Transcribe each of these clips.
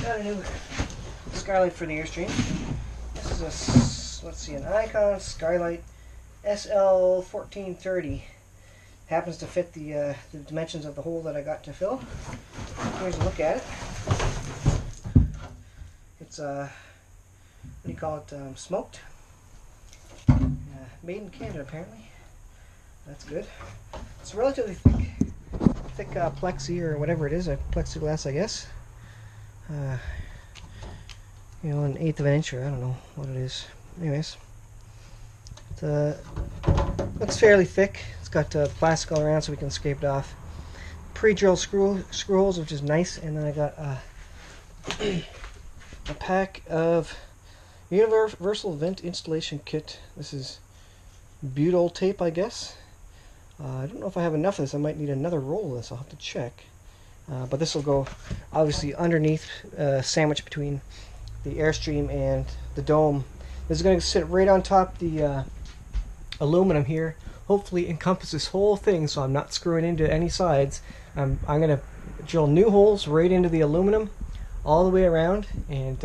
Got a new Skylight for the Airstream. This is a, let's see, an Icon Skylight SL1430. Happens to fit the dimensions of the hole that I got to fill. Here's a look at it. It's what do you call it? Smoked. Made in Canada apparently. That's good. It's relatively thick plexi or whatever it is, a plexiglass I guess. You know, 1/8 of an inch, or I don't know what it is. Anyways, it looks fairly thick. It's got plastic all around so we can scrape it off. Pre-drilled screw holes, which is nice, and then I got a pack of universal vent installation kit. This is butyl tape, I guess. I don't know if I have enough of this. I might need another roll of this. I'll have to check. But this will go obviously underneath, sandwiched between the Airstream and the dome. This is going to sit right on top the aluminum here. Hopefully encompass this whole thing so I'm not screwing into any sides. I'm going to drill new holes right into the aluminum all the way around, and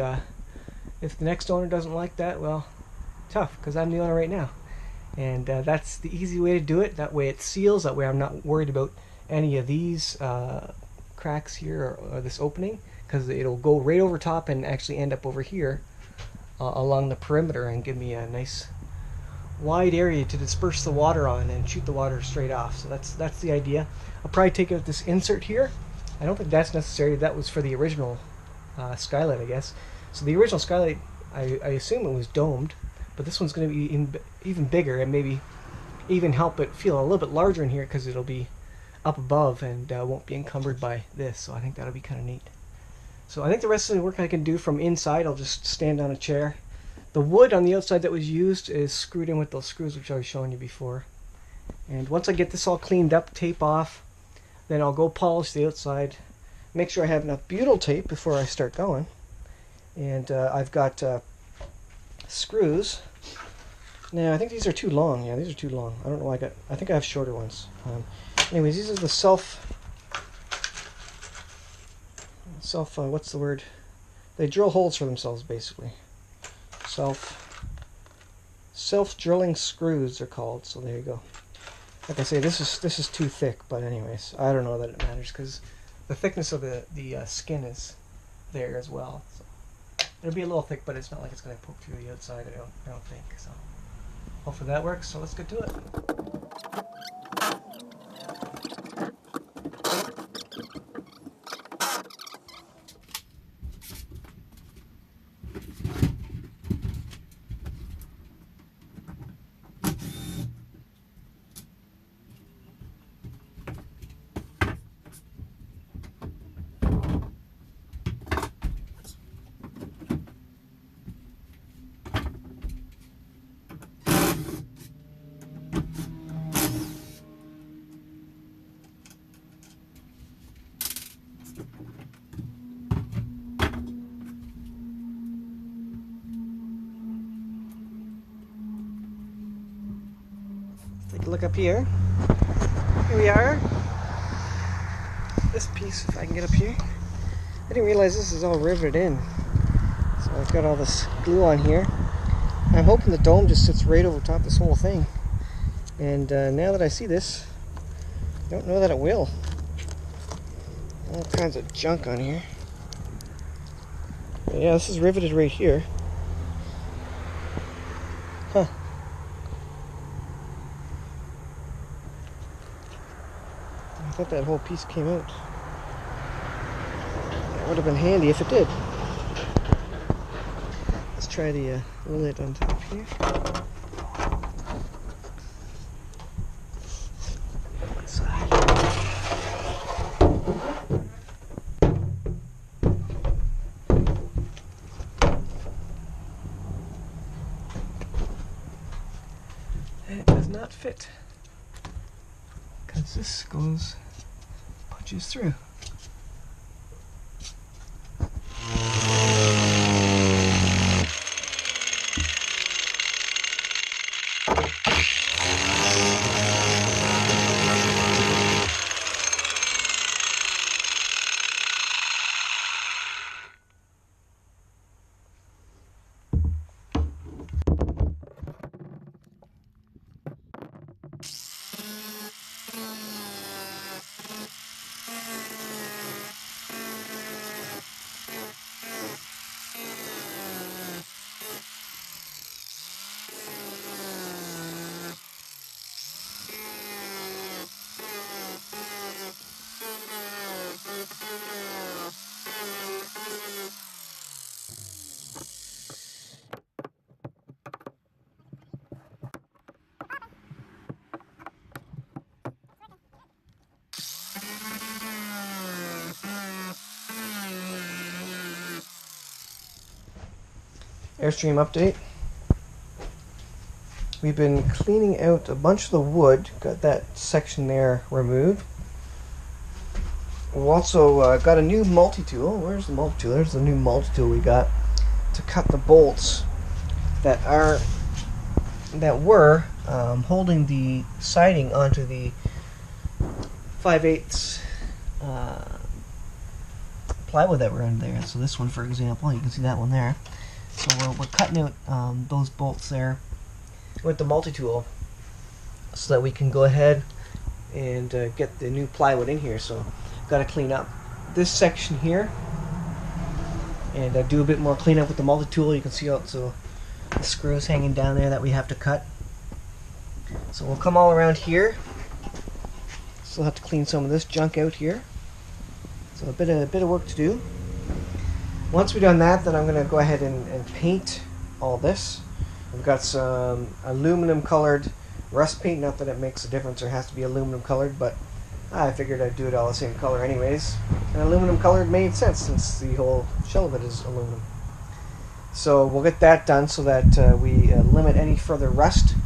if the next owner doesn't like that, well, tough, because I'm the owner right now. And that's the easy way to do it. That way it seals. That way I'm not worried about any of these cracks here or this opening, because it'll go right over top and actually end up over here along the perimeter and give me a nice wide area to disperse the water on and shoot the water straight off. So that's the idea. I'll probably take out this insert here. I don't think that's necessary. That was for the original Skylight, I guess. So the original Skylight, I assume it was domed, but this one's going to be even bigger and maybe even help it feel a little bit larger in here because it'll be up above and won't be encumbered by this. So I think that'll be kind of neat. So I think the rest of the work I can do from inside, I'll just stand on a chair. The wood on the outside that was used is screwed in with those screws which I was showing you before. And once I get this all cleaned up, tape off, then I'll go polish the outside. Make sure I have enough butyl tape before I start going. And I've got screws. Now I think these are too long. Yeah, these are too long. I don't know why I think I have shorter ones. Anyways, these are the what's the word? They drill holes for themselves basically. Self-drilling screws they're called. So there you go. Like I say, this is too thick, but anyways, I don't know that it matters because the thickness of the skin is there as well. So it'll be a little thick, but it's not like it's going to poke through the outside. I don't think so. Hopefully that works. So let's get to it. Take a look up here. Here we are. This piece, if I can get up here. I didn't realize this is all riveted in. So I've got all this glue on here. I'm hoping the dome just sits right over top of this whole thing. And now that I see this, I don't know that it will. All kinds of junk on here. But yeah, this is riveted right here. Huh. I thought that whole piece came out. It would have been handy if it did. Let's try the lid on top here. Side. It does not fit because this punches through. Airstream update. We've been cleaning out a bunch of the wood, got that section there removed. We've also got a new multi-tool. Where's the multi-tool? There's the new multi-tool we got to cut the bolts that were holding the siding onto the 5/8 plywood that were in there. So this one, for example, you can see that one there. So we're cutting out those bolts there with the multi-tool so that we can go ahead and get the new plywood in here. So got to clean up this section here and do a bit more cleanup with the multi-tool. You can see also the screws hanging down there that we have to cut. So we'll come all around here. Still have to clean some of this junk out here. So a bit of work to do. Once we've done that, then I'm going to go ahead and paint all this. I've got some aluminum colored rust paint. Not that it makes a difference or has to be aluminum colored, but I figured I'd do it all the same color anyways. And aluminum colored made sense since the whole shell of it is aluminum. So we'll get that done so that we limit any further rust.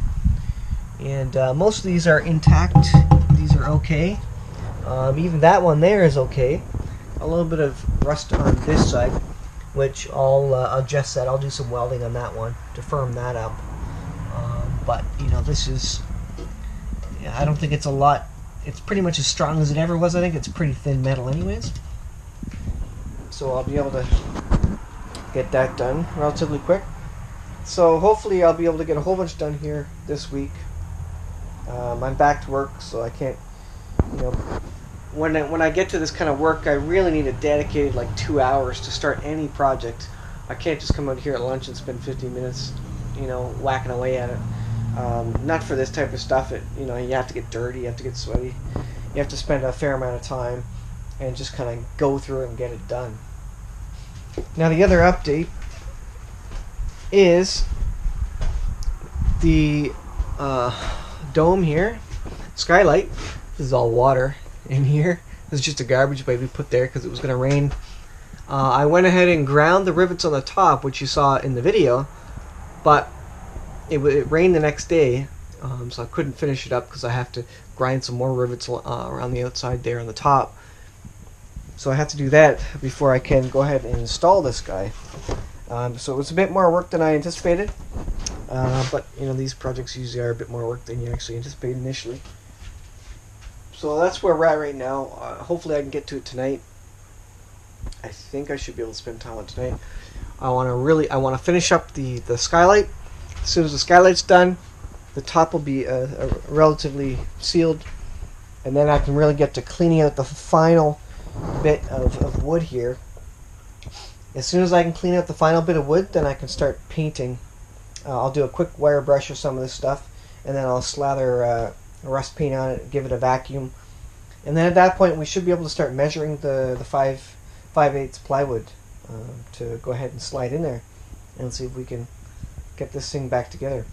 And most of these are intact. These are okay. Even that one there is okay. A little bit of rust on this side, which I'll adjust that. I'll do some welding on that one to firm that up. But you know, this is, I don't think it's a lot. It's pretty much as strong as it ever was. I think it's pretty thin metal anyways. So I'll be able to get that done relatively quick. So hopefully I'll be able to get a whole bunch done here this week. I'm back to work, so I can't, you know, when I get to this kind of work, I really need a dedicated like 2 hours to start any project. I can't just come out here at lunch and spend 15 minutes, you know, whacking away at it. Not for this type of stuff. You know, you have to get dirty, you have to get sweaty, you have to spend a fair amount of time and just kind of go through it and get it done. Now the other update is the dome here, Skylight. This is all water in here. This is just a garbage bag we put there because it was going to rain. I went ahead and ground the rivets on the top, which you saw in the video, but it rained the next day, so I couldn't finish it up because I have to grind some more rivets around the outside there on the top. So I have to do that before I can go ahead and install this guy. So it was a bit more work than I anticipated, but you know, these projects usually are a bit more work than you actually anticipated initially. So that's where we're at right now. Hopefully I can get to it tonight. I think I should be able to spend time on it tonight. I want to finish up the skylight. As soon as the skylight's done, the top will be relatively sealed, and then I can really get to cleaning out the final bit of wood here. As soon as I can clean out the final bit of wood, then I can start painting. I'll do a quick wire brush of some of this stuff, and then I'll slather rust paint on it, give it a vacuum, and then at that point we should be able to start measuring the 5/8 plywood to go ahead and slide in there and see if we can get this thing back together.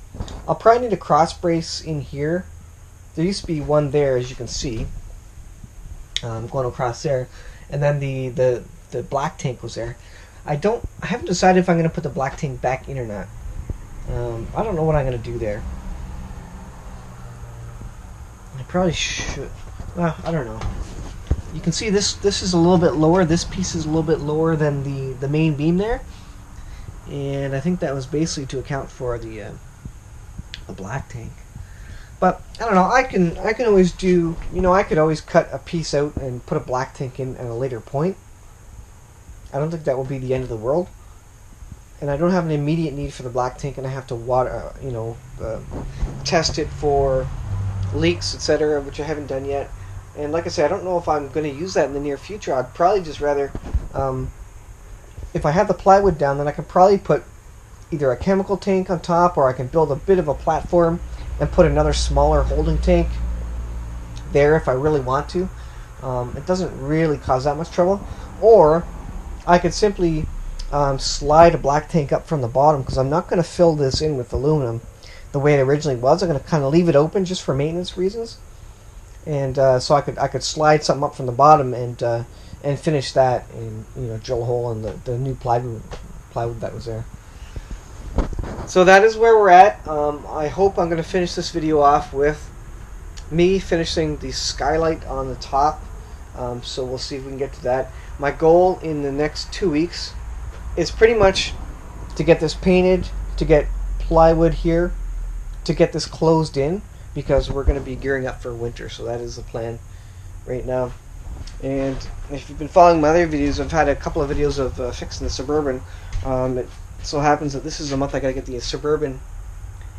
I'll probably need a cross brace in here. There used to be one there, as you can see, going across there, and then the black tank was there. I haven't decided if I'm going to put the black tank back in or not. I don't know what I'm going to do there. I probably should. Well, I don't know. You can see this is a little bit lower. This piece is a little bit lower than the main beam there, and I think that was basically to account for the black tank. But I don't know. I can always do. You know, I could always cut a piece out and put a black tank in at a later point. I don't think that will be the end of the world. And I don't have an immediate need for the black tank, and I have to water, test it for leaks, etc., which I haven't done yet. And like I said, I don't know if I'm going to use that in the near future. I'd probably just rather, if I have the plywood down, then I can probably put either a chemical tank on top, or I can build a bit of a platform and put another smaller holding tank there if I really want to. It doesn't really cause that much trouble. Or I could simply slide a black tank up from the bottom, because I'm not going to fill this in with aluminum the way it originally was. I'm going to kind of leave it open just for maintenance reasons, and so I could slide something up from the bottom and finish that, and drill a hole in the new plywood that was there. So that is where we're at. I hope I'm going to finish this video off with me finishing the skylight on the top. So we'll see if we can get to that. My goal in the next 2 weeks is pretty much to get this painted, to get plywood here, to get this closed in, because we're going to be gearing up for winter. So that is the plan right now. And if you've been following my other videos, I've had a couple of videos of fixing the Suburban. It so happens that this is the month I got to get the Suburban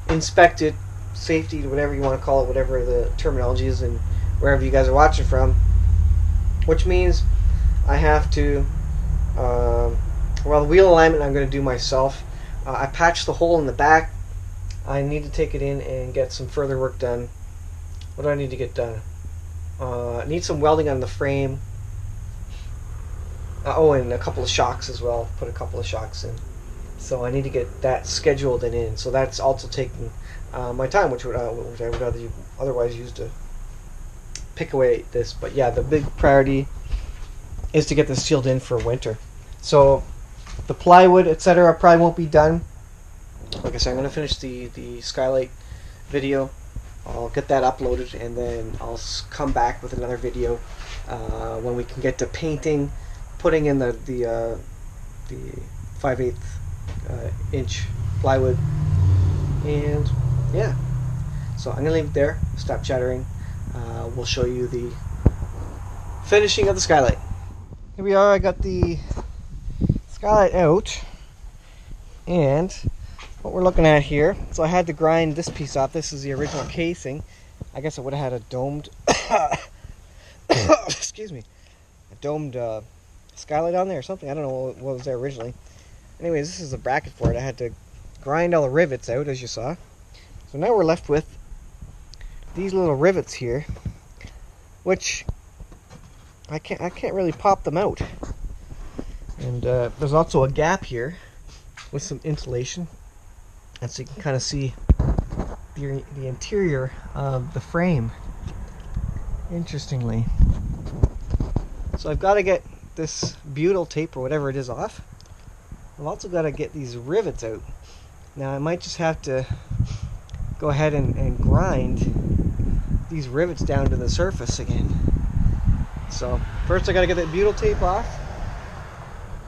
inspected, safety, whatever you want to call it, whatever the terminology is, and wherever you guys are watching from. Which means I have to, well, the wheel alignment I'm going to do myself. I patched the hole in the back. I need to take it in and get some further work done. What do I need to get done? I need some welding on the frame. Oh, and a couple of shocks as well. Put a couple of shocks in. So I need to get that scheduled and in. So that's also taking my time, which I would otherwise use to pick away at this. But yeah, the big priority is to get this sealed in for winter. So the plywood, etc., probably won't be done. Like I said, I'm going to finish the skylight video. I'll get that uploaded, and then I'll come back with another video when we can get to painting, putting in the 5/8 inch plywood, and yeah. So I'm gonna leave it there. Stop chattering. We'll show you the finishing of the skylight. Here we are. I got the skylight out, and what we're looking at here. So I had to grind this piece off. This is the original casing. I guess it would have had a domed excuse me, a domed skylight on there or something. I don't know what was there originally. Anyways, this is a bracket for it. I had to grind all the rivets out, as you saw. So now we're left with these little rivets here, which I can't really pop them out. And there's also a gap here with some insulation, and so you can kind of see the interior of the frame, interestingly. So I've got to get this butyl tape or whatever it is off. I've also got to get these rivets out. Now I might just have to go ahead and grind these rivets down to the surface again. So first I got to get that butyl tape off,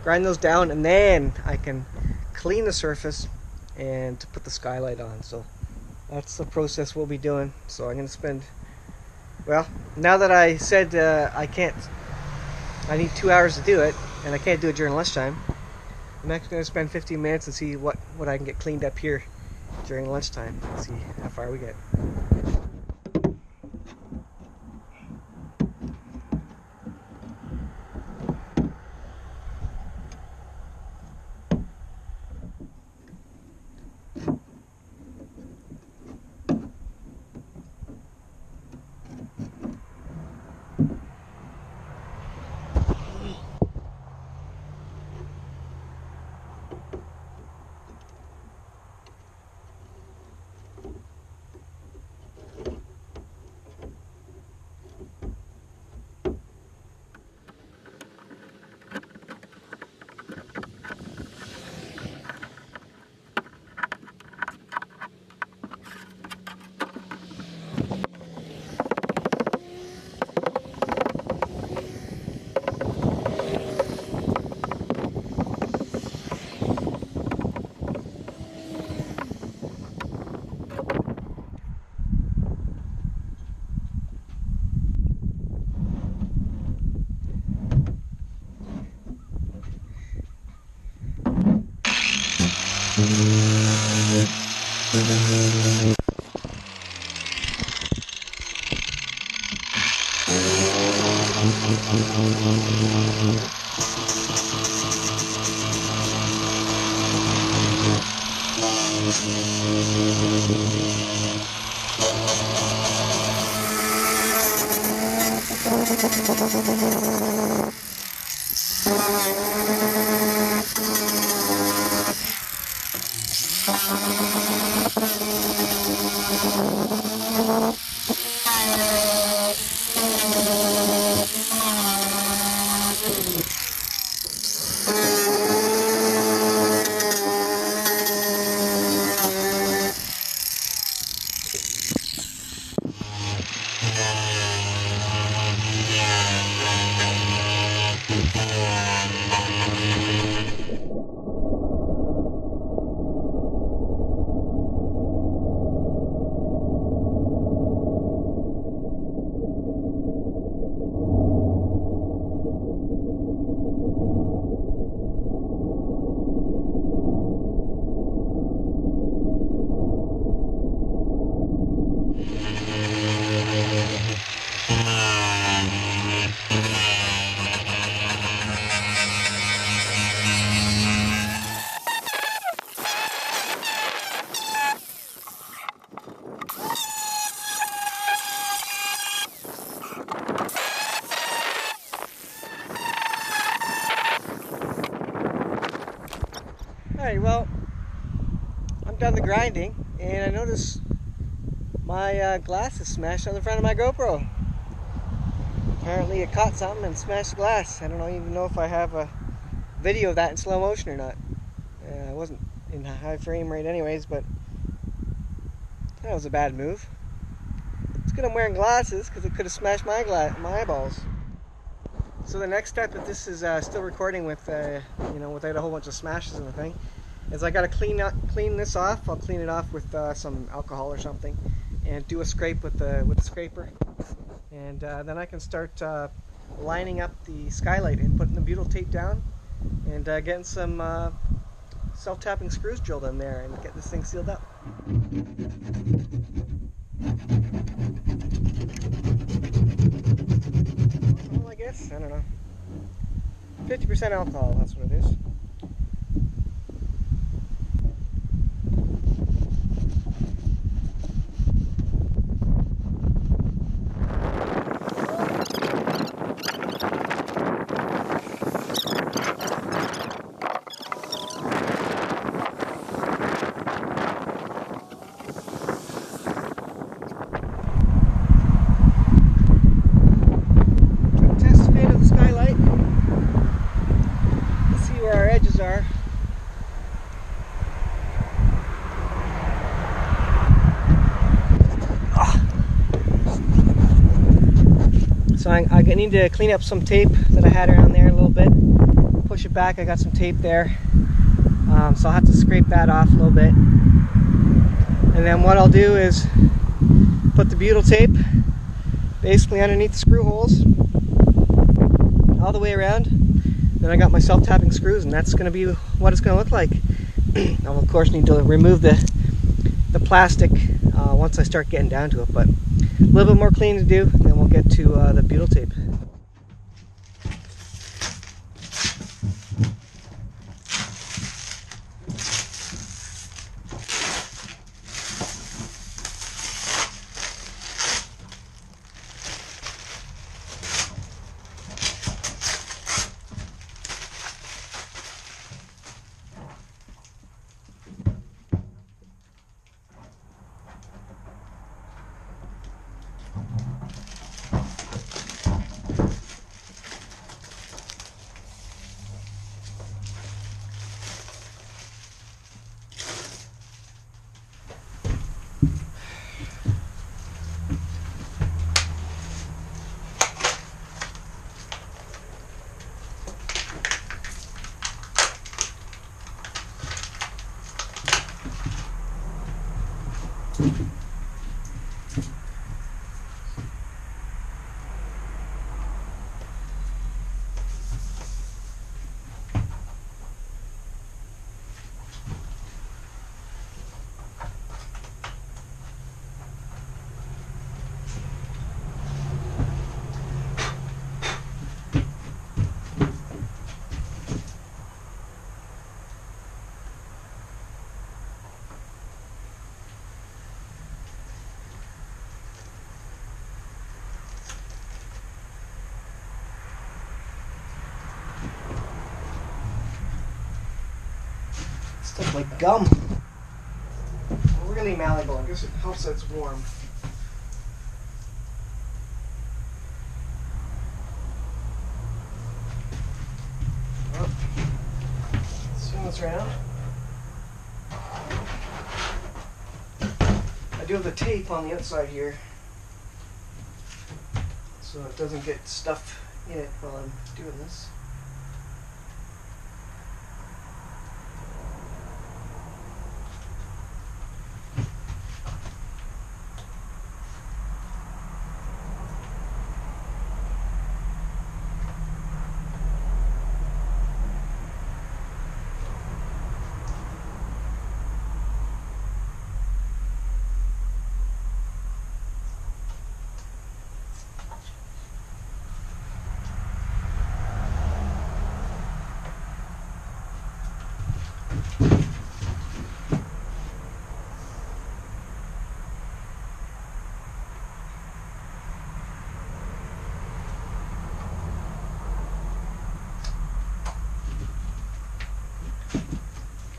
grind those down, and then I can clean the surface and to put the skylight on. So that's the process we'll be doing. So I'm going to spend, well, now that I said I need 2 hours to do it, and I can't do it during lunchtime, I'm actually going to spend 15 minutes and see what I can get cleaned up here during lunchtime. See how far we get. I'm done the grinding, and I notice my glass is smashed on the front of my GoPro. Apparently it caught something and smashed the glass. I don't even know if I have a video of that in slow motion or not. I wasn't in high frame rate anyways, but that was a bad move. It's good I'm wearing glasses because it could have smashed my eyeballs. So the next step, if this is still recording with, without a whole bunch of smashes and the thing, is I got to clean this off. I'll clean it off with some alcohol or something, and do a scrape with the scraper, and then I can start lining up the Skylight and putting the butyl tape down, and getting some self-tapping screws drilled in there and get this thing sealed up. Well, I guess, I don't know. 50% alcohol, that's what it is. Are. So I need to clean up some tape that I had around there a little bit, push it back. I got some tape there, so I'll have to scrape that off a little bit, and then what I'll do is put the butyl tape basically underneath the screw holes all the way around. Then I got my self-tapping screws, and that's going to be what it's going to look like. I'll of course need to remove the plastic once I start getting down to it, but a little bit more cleaning to do, and then we'll get to the butyl tape. Stuff like gum. Really malleable. I guess it helps that it's warm. Well, let's swing this around. I do have the tape on the outside here, so it doesn't get stuff in it while I'm doing this.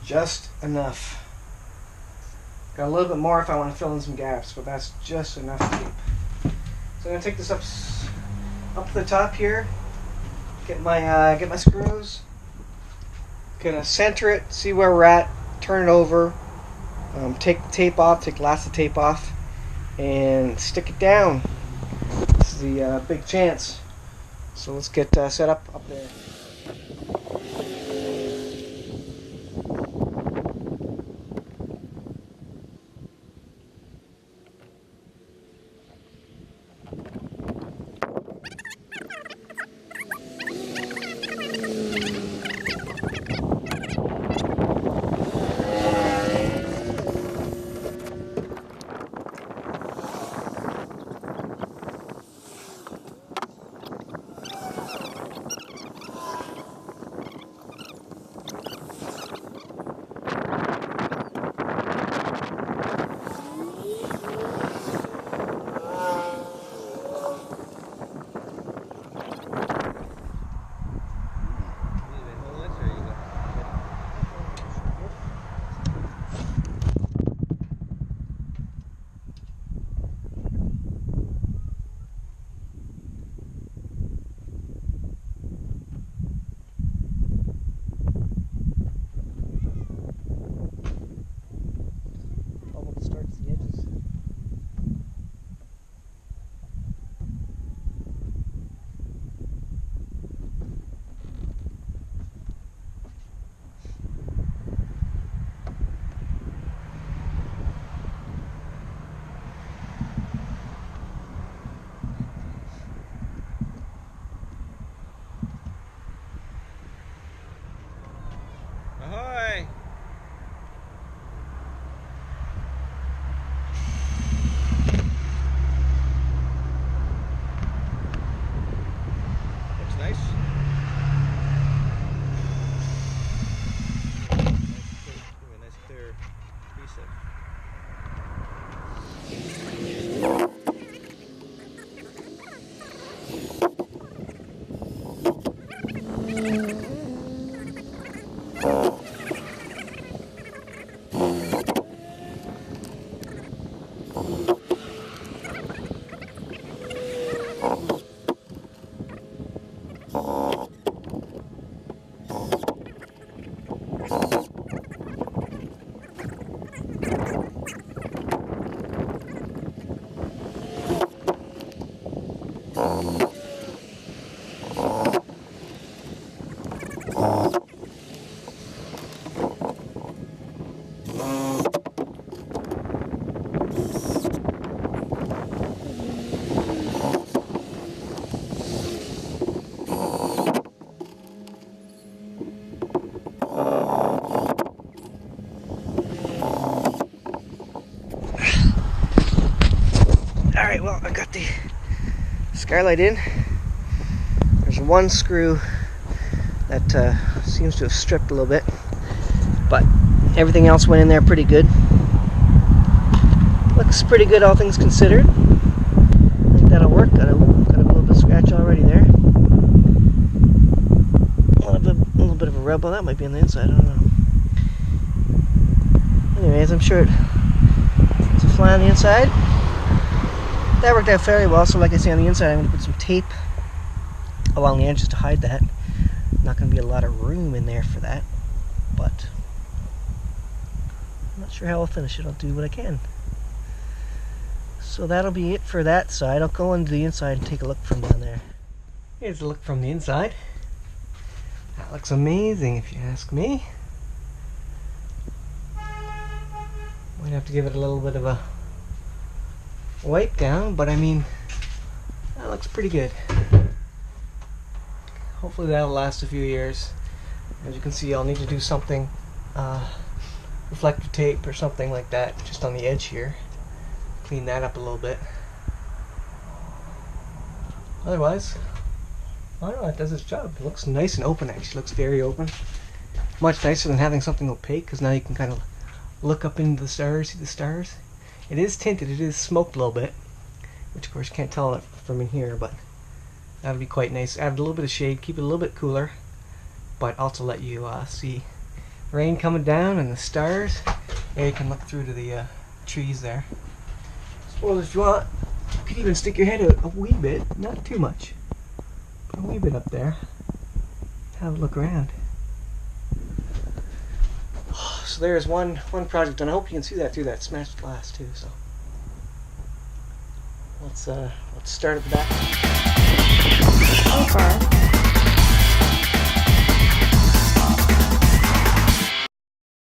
Just enough. Got a little bit more if I want to fill in some gaps, but that's just enough tape. So I'm going to take this up to the top here, get my screws, gonna center it, see where we're at, turn it over, take the tape off, take the last of the tape off, and stick it down. This is the big chance. So let's get set up there. Ahoy! Looks nice. Nice clear piece of. Alright, well, I got the Skylight in. There's one screw that seems to have stripped a little bit, but everything else went in there pretty good. Looks pretty good, all things considered. I think that'll work. Got a little bit of scratch already there. A little bit of a rub. Well, that might be on the inside. I don't know. Anyways, I'm sure it's a fly on the inside. That worked out fairly well. So, like I say, on the inside, I'm going to put some tape along the edges to hide that. Not going to be a lot of room in there for that, but I'm not sure how I'll finish it. I'll do what I can. So that'll be it for that side. I'll go into the inside and take a look from down there. Here's a look from the inside. That looks amazing, if you ask me. Might have to give it a little bit of a wipe down, but I mean, that looks pretty good. Hopefully that'll last a few years. As you can see, I'll need to do something, reflective tape or something like that, just on the edge here. Clean that up a little bit. Otherwise, I don't know, it does its job. It looks nice and open, actually. It looks very open. Much nicer than having something opaque, because now you can kind of look up into the stars, see the stars. It is tinted, it is smoked a little bit, which of course you can't tell it from in here, but that would be quite nice. Add a little bit of shade, keep it a little bit cooler, but also let you see rain coming down and the stars. There you can look through to the trees there. Well, if you want, you could even stick your head out a wee bit, not too much, but a wee bit up there. Have a look around. So there's one project, and I hope you can see that through that smashed glass too. So let's start at the back. So far,